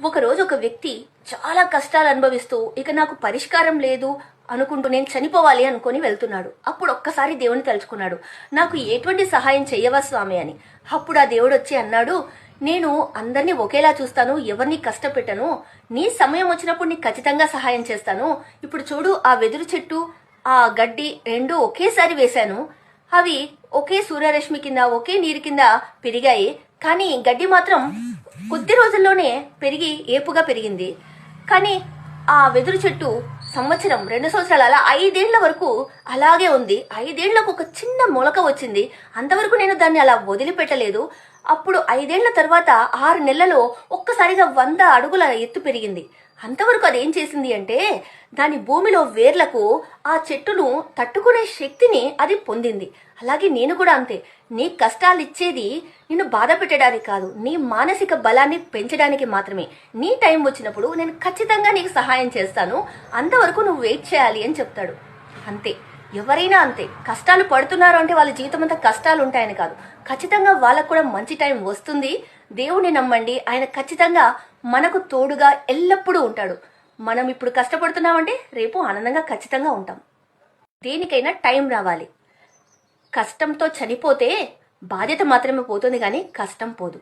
ఒకరోజు ఒక వ్యక్తి చాలా కష్టాలు అనుభవిస్తూ ఇక నాకు పరిష్కారం లేదు అనుకుంటూ నేను చనిపోవాలి అనుకుని వెళ్తున్నాడు. అప్పుడు ఒక్కసారి దేవుని తలుచుకున్నాడు, నాకు ఎటువంటి సహాయం చెయ్యవా స్వామి అని. అప్పుడు ఆ దేవుడు వచ్చి అన్నాడు, నేను అందరినీ ఒకేలా చూస్తాను, ఎవరిని కష్టపెట్టను, నీ సమయం వచ్చినప్పుడు నీకు ఖచ్చితంగా సహాయం చేస్తాను. ఇప్పుడు చూడు, ఆ వెదురు చెట్టు ఆ గడ్డి రెండు ఒకేసారి వేశాను, అవి ఒకే సూర్యరశ్మి కింద ఒకే నీరు కింద పెరిగాయి, కానీ గడ్డి మాత్రం కొద్ది రోజుల్లోనే పెరిగి ఏపుగా పెరిగింది. కానీ ఆ వెదురు చెట్టు సంవత్సరం 2 సంవత్సరాలు అలా 5 ఏళ్ల వరకు అలాగే ఉంది. 5 ఏళ్లకు ఒక చిన్న మొలక వచ్చింది. అంతవరకు నేను దాన్ని అలా వదిలిపెట్టలేదు. అప్పుడు 5 ఏళ్ల తర్వాత 6 నెలలలో ఒక్కసారిగా 100 అడుగుల ఎత్తు పెరిగింది. అంతవరకు అదేం చేసింది అంటే దాని భూమిలో వేర్లకు ఆ చెట్టును తట్టుకునే శక్తిని అది పొందింది. అలాగే నేను కూడా అంతే. నీ కష్టాలు ఇచ్చేది నిన్ను బాధ పెట్టడానికి కాదు, నీ మానసిక బలాన్ని పెంచడానికి మాత్రమే. నీ టైం వచ్చినప్పుడు నేను ఖచ్చితంగా నీకు సహాయం చేస్తాను, అంతవరకు నువ్వు వెయిట్ చేయాలి అని చెప్తాడు. అంతే, ఎవరైనా అంతే. కష్టాలు పడుతున్నారు అంటే వాళ్ళ జీవితం అంతా కష్టాలు ఉంటాయని కాదు, ఖచ్చితంగా వాళ్ళకు కూడా మంచి టైం వస్తుంది. దేవుని నమ్మండి, ఆయన ఖచ్చితంగా మనకు తోడుగా ఎల్లప్పుడూ ఉంటాడు. మనం ఇప్పుడు కష్టపడుతున్నామంటే రేపు ఆనందంగా ఖచ్చితంగా ఉంటాం. దేనికైనా టైం రావాలి. కష్టంతో చనిపోతే బాధ్యత మాత్రమే పోతుంది, కానీ కష్టం పోదు.